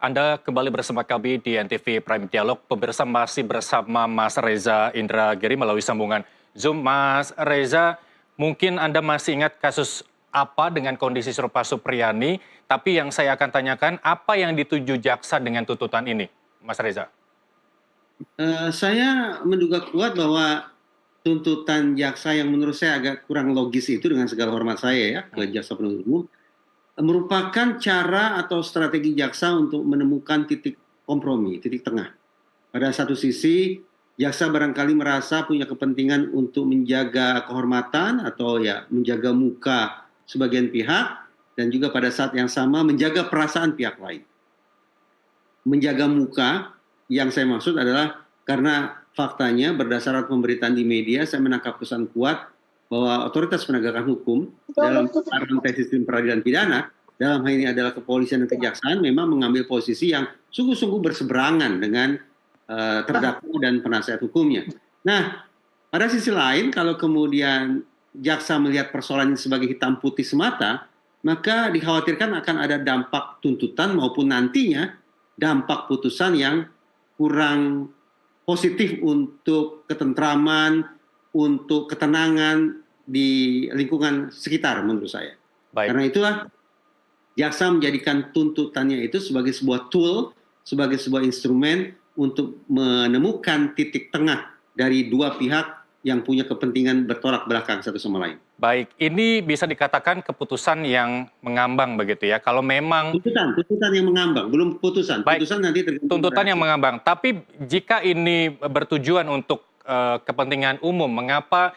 Anda kembali bersama kami di NTV Prime Dialog. Pemirsa masih bersama Mas Reza Indragiri melalui sambungan Zoom. Mas Reza, mungkin Anda masih ingat kasus apa dengan kondisi serupa Supriyani, tapi yang saya akan tanyakan, apa yang dituju jaksa dengan tuntutan ini, Mas Reza? Saya menduga kuat bahwa tuntutan jaksa yang menurut saya agak kurang logis itu, dengan segala hormat saya ya ke jaksa penuntut umum, merupakan cara atau strategi jaksa untuk menemukan titik kompromi, titik tengah. Pada satu sisi, jaksa barangkali merasa punya kepentingan untuk menjaga kehormatan atau ya menjaga muka sebagian pihak, dan juga pada saat yang sama menjaga perasaan pihak lain. Menjaga muka yang saya maksud adalah karena faktanya berdasarkan pemberitaan di media, saya menangkap pesan kuat bahwa otoritas penegakan hukum dalam konteks sistem peradilan pidana, dalam hal ini adalah kepolisian dan kejaksaan, memang mengambil posisi yang sungguh-sungguh berseberangan dengan terdakwa dan penasihat hukumnya. Nah, pada sisi lain, kalau kemudian jaksa melihat persoalan ini sebagai hitam putih semata, maka dikhawatirkan akan ada dampak tuntutan maupun nantinya dampak putusan yang kurang positif untuk ketentraman, untuk ketenangan di lingkungan sekitar menurut saya. Baik. Karena itulah jaksa menjadikan tuntutannya itu sebagai sebuah tool, sebagai sebuah instrumen untuk menemukan titik tengah dari dua pihak yang punya kepentingan bertolak belakang satu sama lain. Baik, ini bisa dikatakan keputusan yang mengambang begitu ya. Kalau memang Tuntutan yang mengambang, belum putusan. baik, Putusan nanti tergantung tuntutan yang reaksi. mengambang. Tapi jika ini bertujuan untuk kepentingan umum, mengapa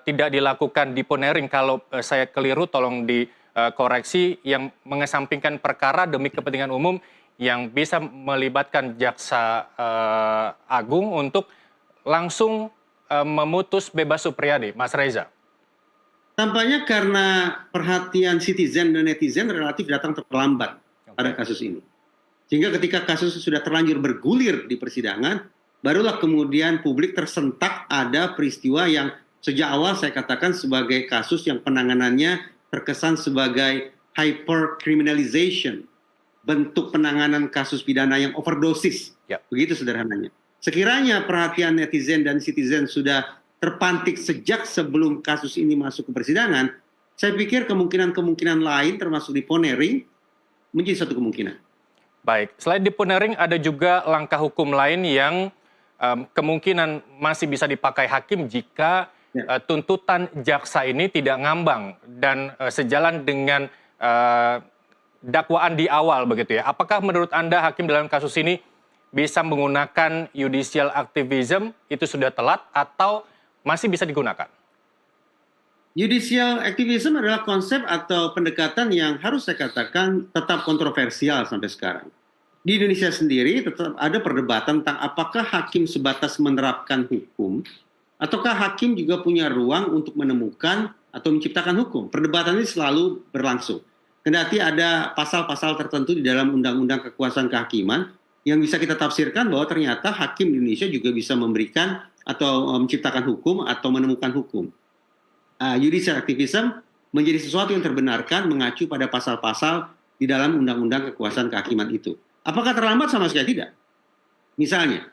tidak dilakukan deponering? Kalau saya keliru, tolong dikoreksi, yang mengesampingkan perkara demi kepentingan umum yang bisa melibatkan jaksa agung untuk langsung memutus bebas Supriyadi, Mas Reza. Tampaknya karena perhatian citizen dan netizen relatif datang terlambat pada kasus ini. Sehingga ketika kasus sudah terlanjur bergulir di persidangan, barulah kemudian publik tersentak ada peristiwa yang sejak awal saya katakan sebagai kasus yang penanganannya terkesan sebagai hypercriminalization, bentuk penanganan kasus pidana yang overdosis. Ya. Begitu sederhananya. Sekiranya perhatian netizen dan citizen sudah terpantik sejak sebelum kasus ini masuk ke persidangan, saya pikir kemungkinan-kemungkinan lain termasuk deponering menjadi satu kemungkinan. Baik, selain deponering ada juga langkah hukum lain yang kemungkinan masih bisa dipakai hakim jika tuntutan jaksa ini tidak ngambang dan sejalan dengan dakwaan di awal begitu ya. Apakah menurut Anda hakim dalam kasus ini bisa menggunakan judicial activism, itu sudah telat atau masih bisa digunakan? Judicial activism adalah konsep atau pendekatan yang harus saya katakan tetap kontroversial sampai sekarang. Di Indonesia sendiri tetap ada perdebatan tentang apakah hakim sebatas menerapkan hukum, ataukah hakim juga punya ruang untuk menemukan atau menciptakan hukum. Perdebatan ini selalu berlangsung. Kendati ada pasal-pasal tertentu di dalam Undang-Undang Kekuasaan Kehakiman yang bisa kita tafsirkan bahwa ternyata hakim di Indonesia juga bisa memberikan atau menciptakan hukum atau menemukan hukum. Judicial activism menjadi sesuatu yang terbenarkan mengacu pada pasal-pasal di dalam Undang-Undang Kekuasaan Kehakiman itu. Apakah terlambat? Sama sekali tidak. Misalnya,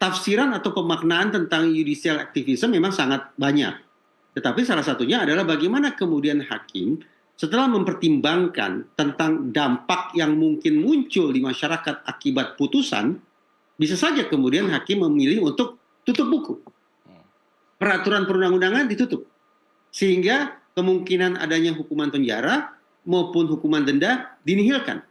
tafsiran atau pemaknaan tentang judicial activism memang sangat banyak. Tetapi salah satunya adalah bagaimana kemudian hakim setelah mempertimbangkan tentang dampak yang mungkin muncul di masyarakat akibat putusan, bisa saja kemudian hakim memilih untuk tutup buku. Peraturan perundang-undangan ditutup. Sehingga kemungkinan adanya hukuman penjara maupun hukuman denda dinihilkan.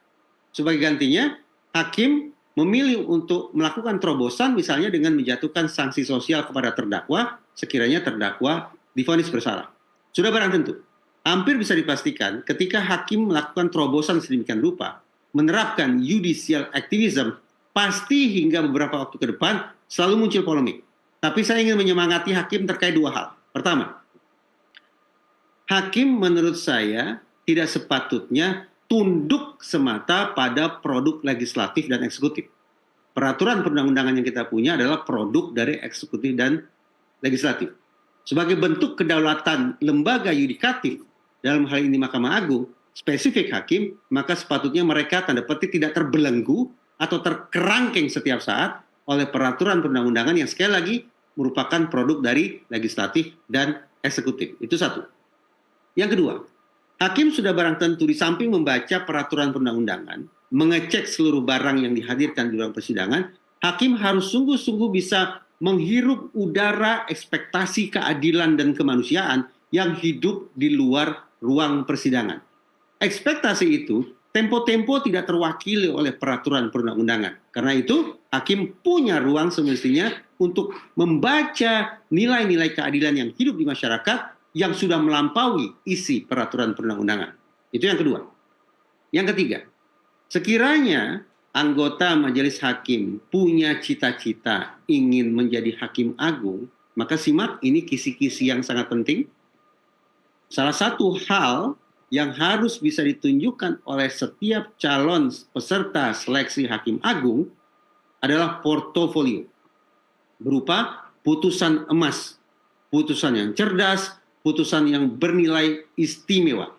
Sebagai gantinya, hakim memilih untuk melakukan terobosan misalnya dengan menjatuhkan sanksi sosial kepada terdakwa sekiranya terdakwa divonis bersalah. Sudah barang tentu. Hampir bisa dipastikan ketika hakim melakukan terobosan sedemikian rupa, menerapkan judicial activism, pasti hingga beberapa waktu ke depan selalu muncul polemik. Tapi saya ingin menyemangati hakim terkait dua hal. Pertama, hakim menurut saya tidak sepatutnya tunduk semata pada produk legislatif dan eksekutif. Peraturan perundang-undangan yang kita punya adalah produk dari eksekutif dan legislatif. Sebagai bentuk kedaulatan lembaga yudikatif, dalam hal ini Mahkamah Agung, spesifik hakim, maka sepatutnya mereka tanda petik tidak terbelenggu atau terkerangkeng setiap saat oleh peraturan perundang-undangan yang sekali lagi merupakan produk dari legislatif dan eksekutif. Itu satu. Yang kedua, hakim sudah barang tentu di samping membaca peraturan perundang-undangan, mengecek seluruh barang yang dihadirkan di ruang persidangan, hakim harus sungguh-sungguh bisa menghirup udara ekspektasi keadilan dan kemanusiaan yang hidup di luar ruang persidangan. Ekspektasi itu tempo-tempo tidak terwakili oleh peraturan perundang-undangan. Karena itu, hakim punya ruang semestinya untuk membaca nilai-nilai keadilan yang hidup di masyarakat yang sudah melampaui isi peraturan perundang-undangan. Itu yang kedua. Yang ketiga, sekiranya anggota majelis hakim punya cita-cita ingin menjadi hakim agung, maka simak ini kisi-kisi yang sangat penting. Salah satu hal yang harus bisa ditunjukkan oleh setiap calon peserta seleksi hakim agung adalah portofolio berupa putusan emas, putusan yang cerdas, putusan yang bernilai istimewa.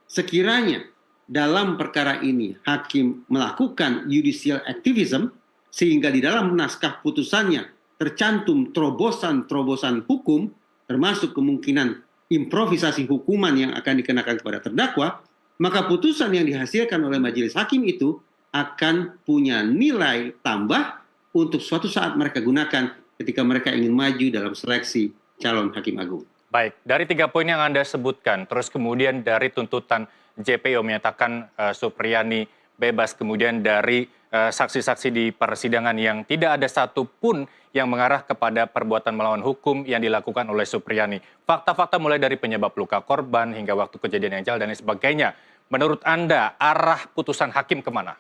Sekiranya dalam perkara ini hakim melakukan judicial activism sehingga di dalam naskah putusannya tercantum terobosan-terobosan hukum termasuk kemungkinan improvisasi hukuman yang akan dikenakan kepada terdakwa, maka putusan yang dihasilkan oleh majelis hakim itu akan punya nilai tambah untuk suatu saat mereka gunakan ketika mereka ingin maju dalam seleksi calon hakim agung. Baik, dari 3 poin yang Anda sebutkan, terus kemudian dari tuntutan JPO menyatakan Supriyani bebas, kemudian dari saksi-saksi di persidangan yang tidak ada satupun yang mengarah kepada perbuatan melawan hukum yang dilakukan oleh Supriyani. Fakta-fakta mulai dari penyebab luka korban hingga waktu kejadian yang jalan dan lain sebagainya. Menurut Anda, arah putusan hakim kemana?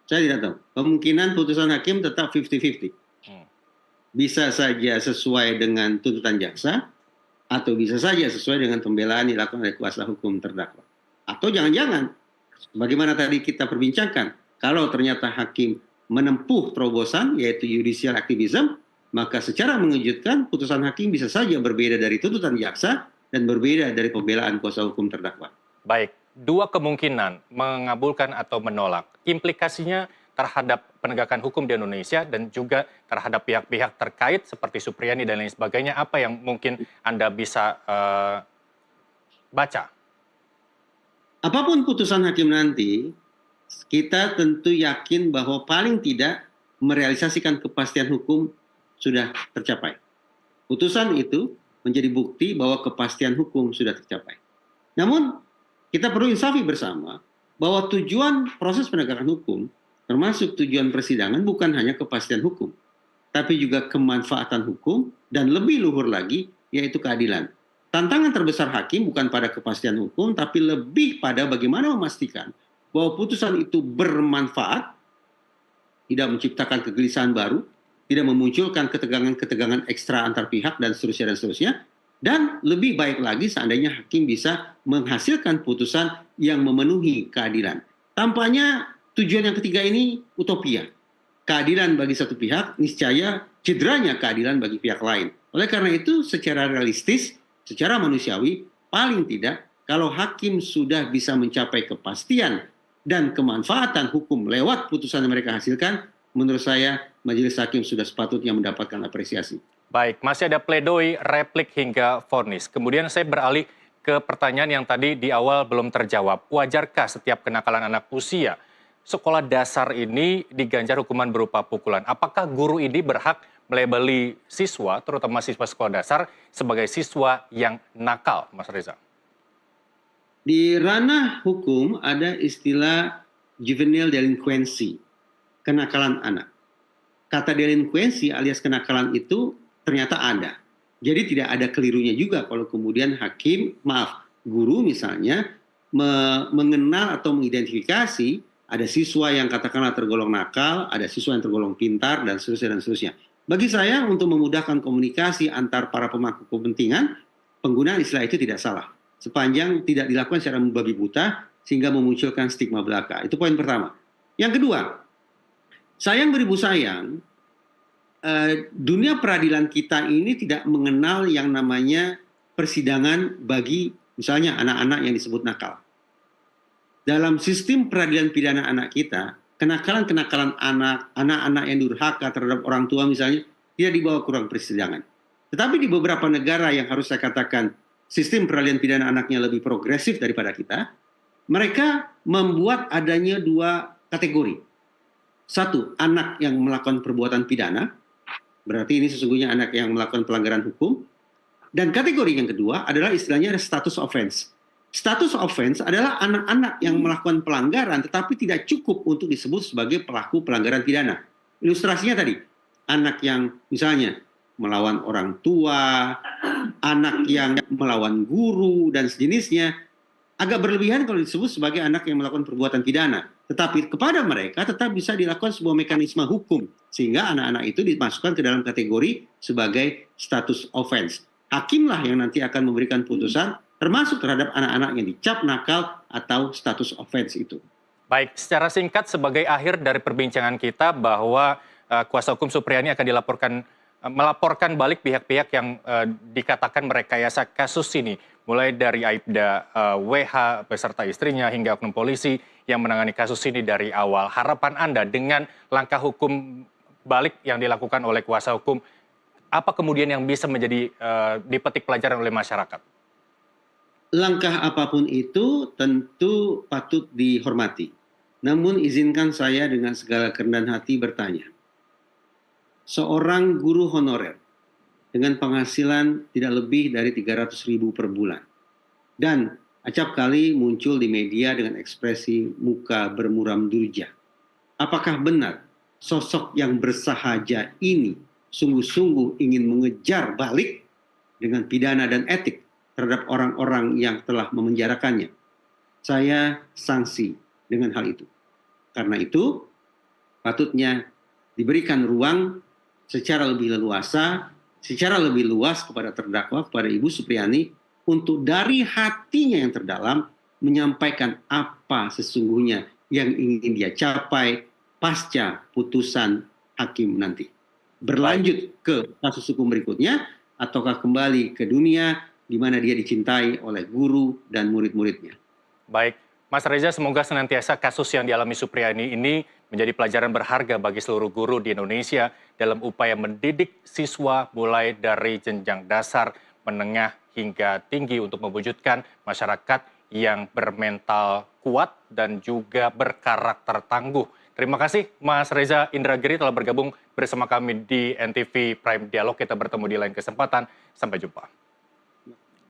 Saya tidak tahu. Kemungkinan putusan hakim tetap 50-50. Bisa saja sesuai dengan tuntutan jaksa, atau bisa saja sesuai dengan pembelaan dilakukan oleh kuasa hukum terdakwa. Atau jangan-jangan, bagaimana tadi kita perbincangkan, kalau ternyata hakim menempuh terobosan, yaitu judicial activism, maka secara mengejutkan putusan hakim bisa saja berbeda dari tuntutan jaksa dan berbeda dari pembelaan kuasa hukum terdakwa. Baik, 2 kemungkinan, mengabulkan atau menolak. Implikasinya terhadap penegakan hukum di Indonesia dan juga terhadap pihak-pihak terkait seperti Supriyani dan lain sebagainya, apa yang mungkin Anda bisa baca? Apapun putusan hakim nanti, kita tentu yakin bahwa paling tidak merealisasikan kepastian hukum sudah tercapai. Putusan itu menjadi bukti bahwa kepastian hukum sudah tercapai. Namun, kita perlu insafi bersama bahwa tujuan proses penegakan hukum, termasuk tujuan persidangan, bukan hanya kepastian hukum, tapi juga kemanfaatan hukum, dan lebih luhur lagi, yaitu keadilan. Tantangan terbesar hakim bukan pada kepastian hukum, tapi lebih pada bagaimana memastikan bahwa putusan itu bermanfaat, tidak menciptakan kegelisahan baru, tidak memunculkan ketegangan-ketegangan ekstra antar pihak, dan seterusnya, dan lebih baik lagi seandainya hakim bisa menghasilkan putusan yang memenuhi keadilan. Tampaknya tujuan yang ketiga ini utopia. Keadilan bagi satu pihak, niscaya cederanya keadilan bagi pihak lain. Oleh karena itu, secara realistis, secara manusiawi, paling tidak kalau hakim sudah bisa mencapai kepastian dan kemanfaatan hukum lewat putusan yang mereka hasilkan, menurut saya majelis hakim sudah sepatutnya mendapatkan apresiasi. Baik, masih ada pledoi, replik hingga vonis. Kemudian saya beralih ke pertanyaan yang tadi di awal belum terjawab. Wajarkah setiap kenakalan anak usia sekolah dasar ini diganjar hukuman berupa pukulan? Apakah guru ini berhak melabeli siswa, terutama siswa sekolah dasar, sebagai siswa yang nakal, Mas Reza? Di ranah hukum ada istilah juvenile delinquency, kenakalan anak. Kata delinquency alias kenakalan itu ternyata ada. Jadi tidak ada kelirunya juga kalau kemudian guru misalnya mengenal atau mengidentifikasi ada siswa yang katakanlah tergolong nakal, ada siswa yang tergolong pintar, dan seterusnya. Bagi saya, untuk memudahkan komunikasi antar para pemangku kepentingan, penggunaan istilah itu tidak salah. Sepanjang tidak dilakukan secara membabi buta, sehingga memunculkan stigma belaka. Itu poin pertama. Yang kedua, sayang beribu sayang, dunia peradilan kita ini tidak mengenal yang namanya persidangan bagi misalnya anak-anak yang disebut nakal. dalam sistem peradilan pidana anak kita, kenakalan-kenakalan anak-anak yang durhaka terhadap orang tua misalnya, tidak dibawa ke ruang persidangan. Tetapi di beberapa negara yang harus saya katakan sistem peradilan pidana anaknya lebih progresif daripada kita, mereka membuat adanya dua kategori. Satu, anak yang melakukan perbuatan pidana, berarti ini sesungguhnya anak yang melakukan pelanggaran hukum. Dan kategori yang kedua adalah istilahnya ada status offense. Status offense adalah anak-anak yang melakukan pelanggaran tetapi tidak cukup untuk disebut sebagai pelaku pelanggaran pidana. Ilustrasinya tadi, anak yang misalnya melawan orang tua, anak yang melawan guru, dan sejenisnya, agak berlebihan kalau disebut sebagai anak yang melakukan perbuatan pidana. Tetapi kepada mereka tetap bisa dilakukan sebuah mekanisme hukum, sehingga anak-anak itu dimasukkan ke dalam kategori sebagai status offense. Hakimlah yang nanti akan memberikan putusan, termasuk terhadap anak-anak yang dicap nakal atau status offense itu. Baik, secara singkat sebagai akhir dari perbincangan kita bahwa kuasa hukum Supriyani akan melaporkan balik pihak-pihak yang dikatakan merekayasa kasus ini, mulai dari Aibda WH beserta istrinya hingga oknum polisi yang menangani kasus ini dari awal. Harapan Anda dengan langkah hukum balik yang dilakukan oleh kuasa hukum, apa kemudian yang bisa menjadi dipetik pelajaran oleh masyarakat? Langkah apapun itu tentu patut dihormati. Namun izinkan saya dengan segala kerendahan hati bertanya. Seorang guru honorer dengan penghasilan tidak lebih dari 300.000 per bulan. Dan acap kali muncul di media dengan ekspresi muka bermuram durja. Apakah benar sosok yang bersahaja ini sungguh-sungguh ingin mengejar balik dengan pidana dan etik terhadap orang-orang yang telah memenjarakannya? Saya sanksi dengan hal itu. Karena itu, patutnya diberikan ruang secara lebih leluasa, secara lebih luas kepada terdakwa, kepada Ibu Supriyani, untuk dari hatinya yang terdalam menyampaikan apa sesungguhnya yang ingin dia capai pasca putusan hakim nanti. Berlanjut ke kasus hukum berikutnya, ataukah kembali ke dunia di mana dia dicintai oleh guru dan murid-muridnya. Baik, Mas Reza, semoga senantiasa kasus yang dialami Supriyani ini menjadi pelajaran berharga bagi seluruh guru di Indonesia dalam upaya mendidik siswa mulai dari jenjang dasar, menengah, hingga tinggi untuk mewujudkan masyarakat yang bermental kuat dan juga berkarakter tangguh. Terima kasih Mas Reza Indragiri telah bergabung bersama kami di NTV Prime Dialog. Kita bertemu di lain kesempatan. Sampai jumpa.